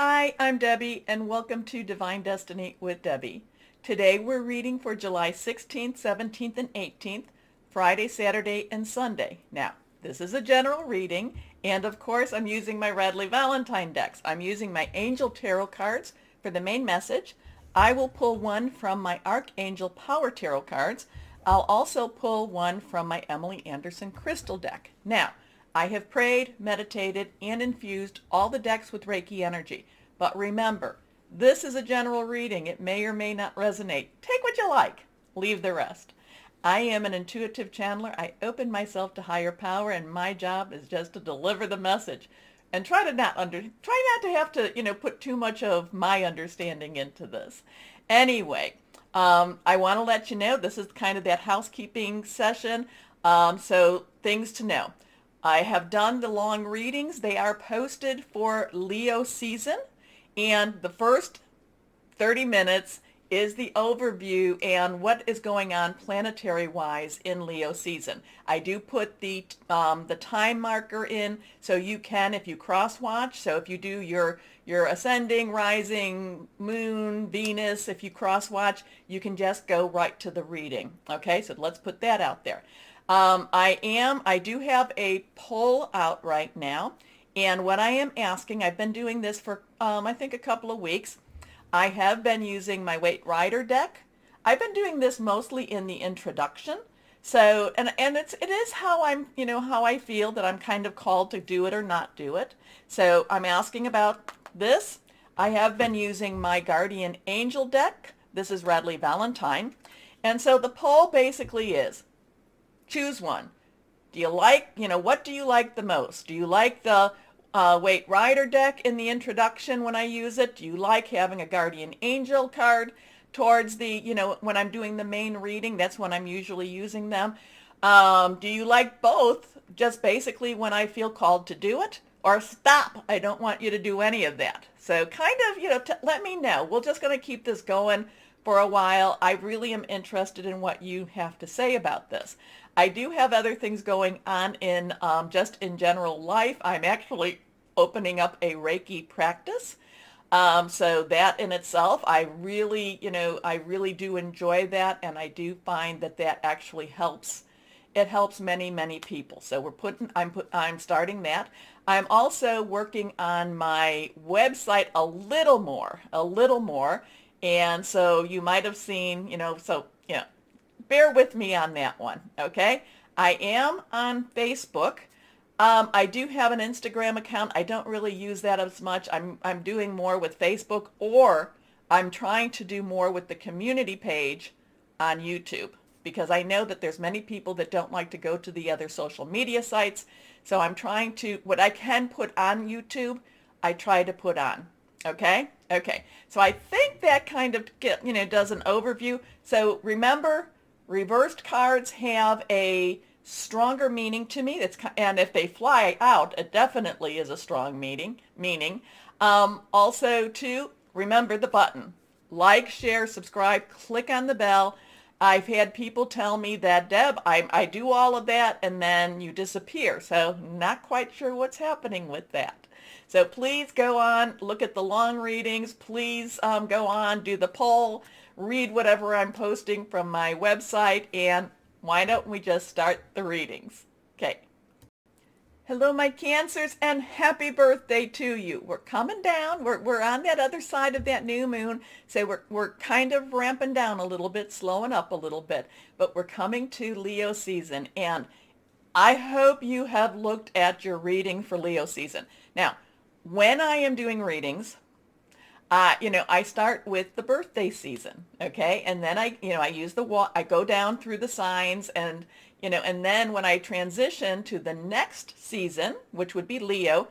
Hi, I'm Debbie, and welcome to Divine Destiny with Debbie. Today we're reading for July 16th, 17th, and 18th, Friday, Saturday, and Sunday. Now, this is a general reading, and of course I'm using my Radley Valentine decks. I'm using my Angel Tarot cards for the main message. I will pull one from my Archangel Power Tarot cards. I'll also pull one from my Emily Anderson Crystal deck. Now, I have prayed, meditated, and infused all the decks with Reiki energy. But remember, this is a general reading. It may or may not resonate. Take what you like. Leave the rest. I am an intuitive channeler. I open myself to higher power, and my job is just to deliver the message. And try not to have to, put too much of my understanding into this. Anyway, I want to let you know this is kind of that housekeeping session. So things to know. I have done the long readings. They are posted for Leo season. And the first 30 minutes is the overview and what is going on planetary-wise in Leo season. I do put the time marker in so you can, if you cross-watch, so if you do your ascending, rising, moon, Venus, if you cross-watch, you can just go right to the reading. Okay, so let's put that out there. I do have a poll out right now. And what I am asking, I've been doing this for, I think, a couple of weeks. I have been using my Weight Rider deck. I've been doing this mostly in the introduction. So, and it is how how I feel that I'm kind of called to do it or not do it. So I'm asking about this. I have been using my Guardian Angel deck. This is Radley Valentine. And so the poll basically is, choose one. Do you like, what do you like the most? Do you like the Weight Rider deck in the introduction when I use it? Do you like having a Guardian Angel card towards the, when I'm doing the main reading? That's when I'm usually using them. Do you like both just basically when I feel called to do it? Or stop, I don't want you to do any of that. So kind of, let me know. We're just going to keep this going for a while. I really am interested in what you have to say about this. I do have other things going on in just in general life. I'm actually opening up a Reiki practice. So that in itself, I really do enjoy that, and I do find that that actually helps. It helps many, many people. So I'm starting that. I'm also working on my website a little more. And so you might have seen, bear with me on that one, okay? I am on Facebook. I do have an Instagram account. I don't really use that as much. I'm doing more with Facebook, or I'm trying to do more with the community page on YouTube, because I know that there's many people that don't like to go to the other social media sites. So I'm trying to, what I can put on YouTube, I try to put on. Okay? Okay. So I think that kind of does an overview. So remember, reversed cards have a stronger meaning to me. And if they fly out, it definitely is a strong meaning. Also, too, remember the button. Like, share, subscribe, click on the bell. I've had people tell me that, Deb, I do all of that and then you disappear. So not quite sure what's happening with that. So please go on, look at the long readings. Please go on, do the poll, read whatever I'm posting from my website, and why don't we just start the readings? Okay. Hello, my Cancers, and happy birthday to you. We're coming down. We're on that other side of that new moon, so we're kind of ramping down a little bit, slowing up a little bit, but we're coming to Leo season, and I hope you have looked at your reading for Leo season. Now, when I am doing readings, I start with the birthday season, okay? And then I use I go down through the signs, and, and then when I transition to the next season, which would be Leo,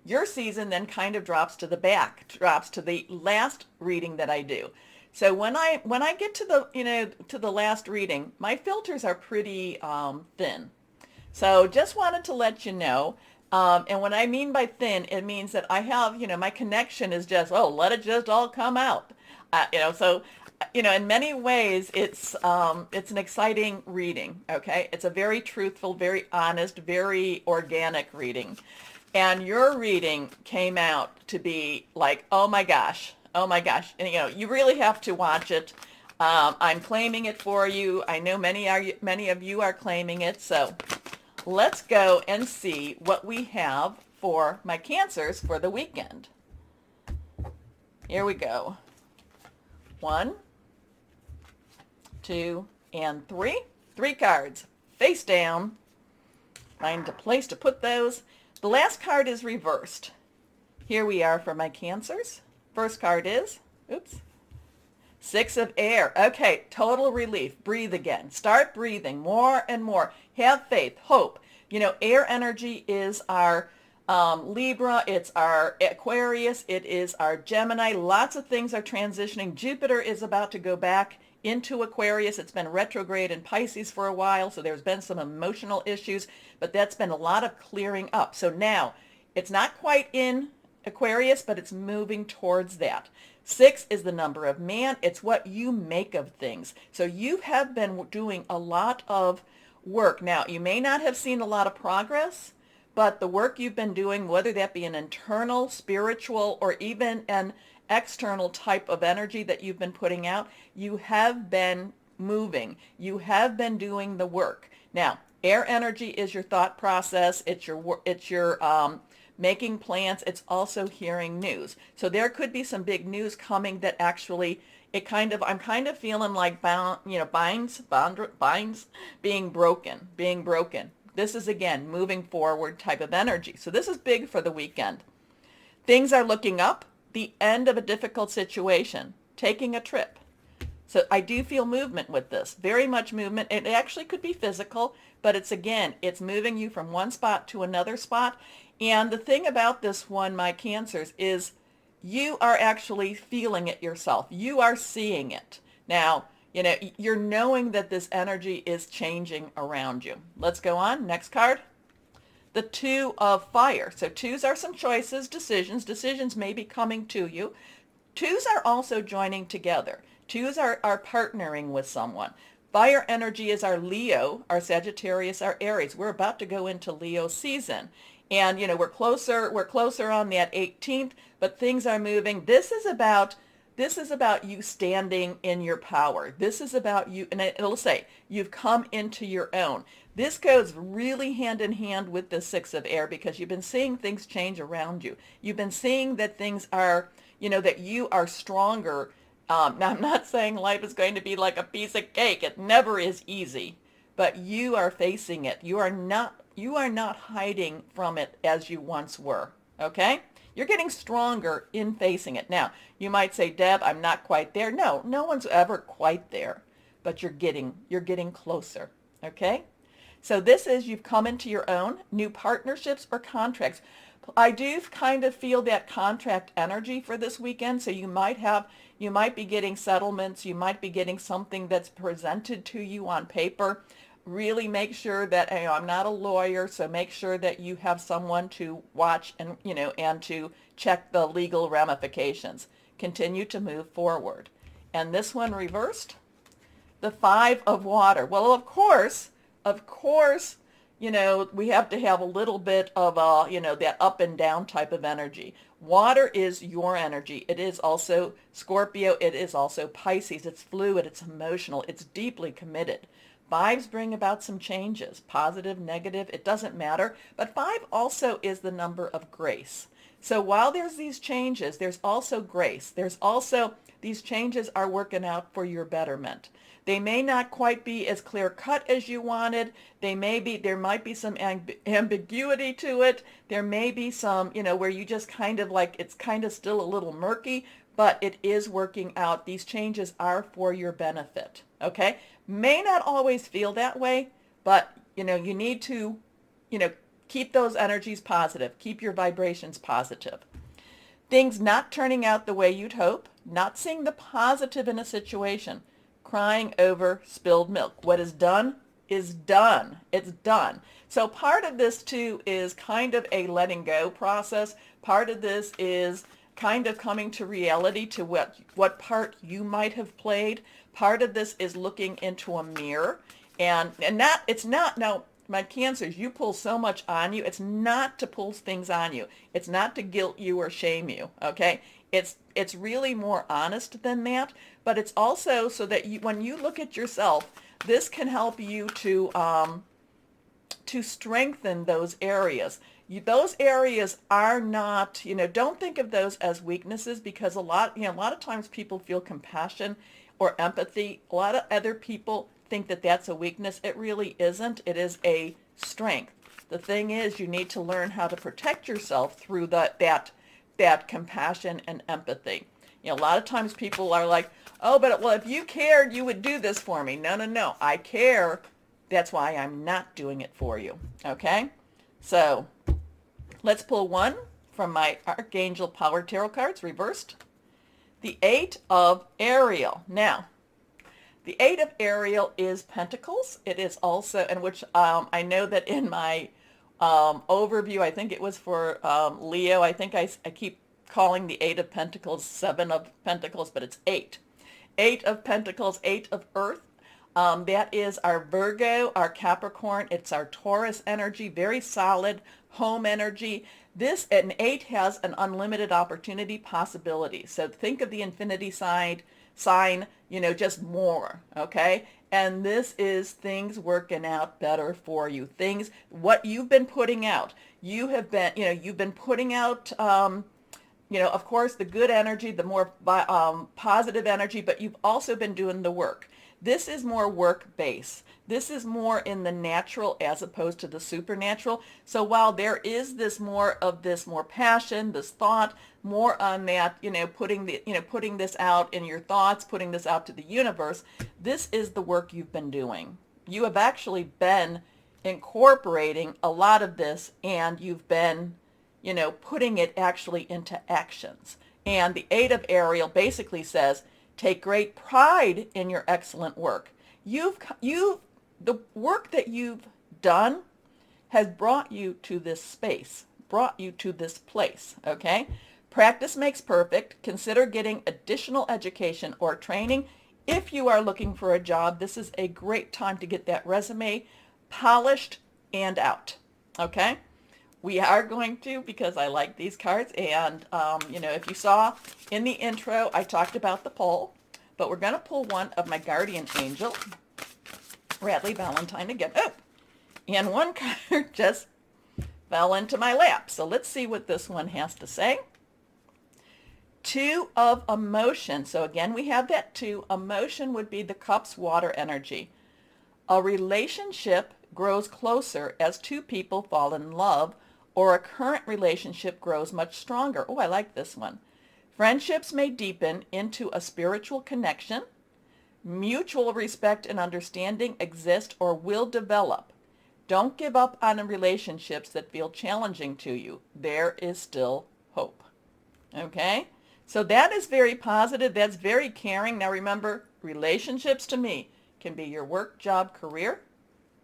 your season then kind of drops to the last reading that I do. So when I get to the last reading, my filters are pretty thin. So just wanted to let you know. And what I mean by thin, it means that I have, my connection is just, let it just all come out. So, in many ways, it's an exciting reading, okay? It's a very truthful, very honest, very organic reading. and your reading came out to be like, oh my gosh, oh my gosh. And you really have to watch it. I'm claiming it for you. I know many of you are claiming it. So let's go and see what we have for my Cancers for the weekend. Here we go. 1, 2, and 3. 3 cards face down. Find a place to put those. The last card is reversed. Here we are for my Cancers. First card is, oops, 6 of air. Okay, total relief. Breathe again. Start breathing more and more. Have faith, hope. Air energy is our Libra, it's our Aquarius, it is our Gemini. Lots of things are transitioning. Jupiter is about to go back into Aquarius. It's been retrograde in Pisces for a while, so there's been some emotional issues, but that's been a lot of clearing up. So now it's not quite in Aquarius, but it's moving towards that. 6 is the number of man. It's what you make of things. So you have been doing a lot of work. Now, you may not have seen a lot of progress, but the work you've been doing, whether that be an internal, spiritual, or even an external type of energy that you've been putting out, you have been moving. You have been doing the work. Now, air energy is your thought process. It's your making plans. It's also hearing news. So there could be some big news coming that actually I'm kind of feeling like binds being broken. This is, again, moving forward type of energy. So this is big for the weekend. Things are looking up. The end of a difficult situation. Taking a trip. So I do feel movement with this. Very much movement. It actually could be physical, but it's moving you from one spot to another spot. And the thing about this one, my Cancers, is you are actually feeling it yourself. You are seeing it. Now, you're knowing that this energy is changing around you. Let's go on. Next card. The 2 of fire. So 2s are some choices, decisions. Decisions may be coming to you. 2s are also joining together. 2s are partnering with someone. Fire energy is our Leo, our Sagittarius, our Aries. We're about to go into Leo season. And, we're closer on that 18th, but things are moving. This is about you standing in your power. This is about you, and it'll say you've come into your own. This goes really hand in hand with the 6 of air because you've been seeing things change around you. You've been seeing that things are, that you are stronger. Now, I'm not saying life is going to be like a piece of cake. It never is easy, but you are facing it. You are not hiding from it as you once were, okay? You're getting stronger in facing it. Now, you might say, Deb, I'm not quite there. No one's ever quite there, but you're getting closer, okay? So this is you've come into your own, new partnerships or contracts. I do kind of feel that contract energy for this weekend, so you might be getting settlements, you might be getting something that's presented to you on paper. Really make sure that, I'm not a lawyer, so make sure that you have someone to watch and, and to check the legal ramifications. Continue to move forward. And this one reversed, the 5 of water. Well, of course, we have to have a little bit of, that up and down type of energy. Water is your energy. It is also Scorpio. It is also Pisces. It's fluid. It's emotional. It's deeply committed. 5s bring about some changes, positive, negative, it doesn't matter. But 5 also is the number of grace. So while there's these changes, there's also grace. There's also, these changes are working out for your betterment. They may not quite be as clear cut as you wanted. There might be some ambiguity to it. There may be some, where you just kind of like, it's kind of still a little murky, but it is working out. These changes are for your benefit, okay? May not always feel that way, but, you need to, keep those energies positive. Keep your vibrations positive. Things not turning out the way you'd hope, not seeing the positive in a situation, crying over spilled milk. What is done is done. It's done. So part of this too is kind of a letting go process. Part of this is kind of coming to reality to what part you might have played. Part of this is looking into a mirror and it's not now My Cancers, you pull so much on you. It's not to pull things on you. It's not to guilt you or shame you, okay? It's really more honest than that, but it's also so that you, when you look at yourself, this can help you to strengthen those areas. Those areas are not, don't think of those as weaknesses, because a lot of times people feel compassion or empathy. A lot of other people think that that's a weakness. It really isn't. It is a strength. The thing is, you need to learn how to protect yourself through that compassion and empathy. A lot of times people are like, oh, but well, if you cared, you would do this for me. No, no, no. I care. That's why I'm not doing it for you. Okay? So let's pull one from my Archangel Power Tarot cards, reversed. The Eight of Ariel. Now, the Eight of Ariel is Pentacles. It is also, and which I know that in my overview, I think it was for Leo, I think I keep calling the Eight of Pentacles Seven of Pentacles, but it's eight. Eight of Pentacles, Eight of Earth. That is our Virgo, our Capricorn. It's our Taurus energy, very solid home energy. This, an eight, has an unlimited opportunity possibility. So think of the infinity sign, just more, okay? And this is things working out better for you. Things, what you've been putting out. You have been, you've been putting out, of course, the good energy, the more positive energy, but you've also been doing the work. This is more work-based. This is more in the natural as opposed to the supernatural. So while there is this more passion, this thought, more on that, putting this out in your thoughts, putting this out to the universe, this is the work you've been doing. You have actually been incorporating a lot of this, and you've been, putting it actually into actions. And the Eight of Ariel basically says, take great pride in your excellent work. The work that you've done has brought you to this space, brought you to this place, okay? Practice makes perfect. Consider getting additional education or training. If you are looking for a job, this is a great time to get that resume polished and out, okay? We are going to, because I like these cards, and, if you saw in the intro, I talked about the poll, but we're going to pull one of my guardian angel, Radley Valentine again. Oh, and one card just fell into my lap. So let's see what this one has to say. Two of Emotion. So again, we have that two. Emotion would be the Cups water energy. A relationship grows closer as two people fall in love, or a current relationship grows much stronger. Oh, I like this one. Friendships may deepen into a spiritual connection. Mutual respect and understanding exist or will develop. Don't give up on relationships that feel challenging to you. There is still hope. Okay? So that is very positive. That's very caring. Now remember, relationships to me can be your work, job, career,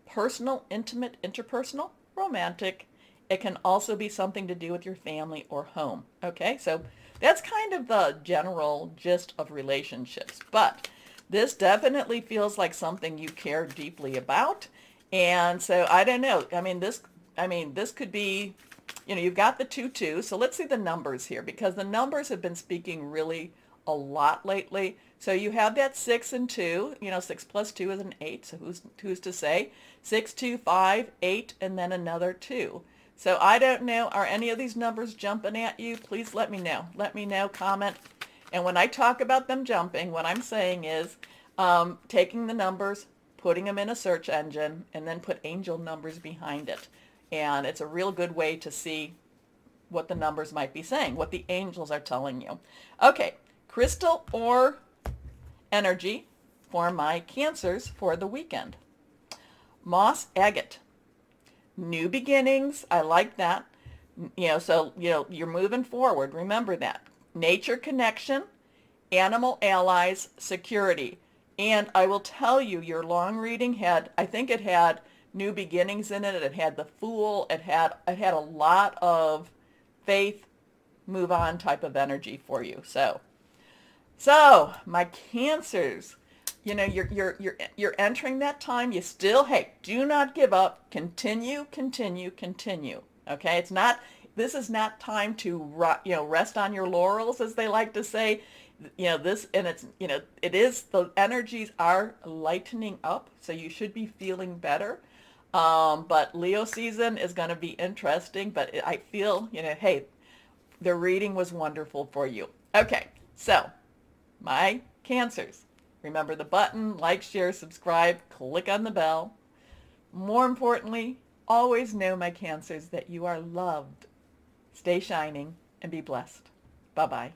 personal, intimate, interpersonal, romantic. It can also be something to do with your family or home. Okay? So that's kind of the general gist of relationships. But this definitely feels like something you care deeply about. And so I don't know. This could be, you've got the 2-2. So let's see the numbers here, because the numbers have been speaking really a lot lately. So you have that 6 and 2. 6 plus 2 is an 8. So who's to say? 6, 2, 5, 8, and then another 2. So I don't know. Are any of these numbers jumping at you? Please let me know. Let me know. Comment. And when I talk about them jumping, what I'm saying is taking the numbers, putting them in a search engine, and then put angel numbers behind it. And it's a real good way to see what the numbers might be saying, what the angels are telling you. Okay, crystal or energy for my Cancers for the weekend. Moss agate. New beginnings. I like that. You're moving forward. Remember that. Nature connection, animal allies, security. And I will tell you, your long reading had, I think it had new beginnings in it. It had the Fool. It had a lot of faith, move on type of energy for you. So my Cancers, you know, you're entering that time. You still, hey, do not give up. Continue, continue, continue. Okay, it's not. This is not time to rest on your laurels, as they like to say. You know this, and it's it is, the energies are lightening up, so you should be feeling better. But Leo season is going to be interesting. But I feel, hey, the reading was wonderful for you. Okay, so my Cancers. Remember the button, like, share, subscribe, click on the bell. More importantly, always know, my Cancers, that you are loved. Stay shining and be blessed. Bye-bye.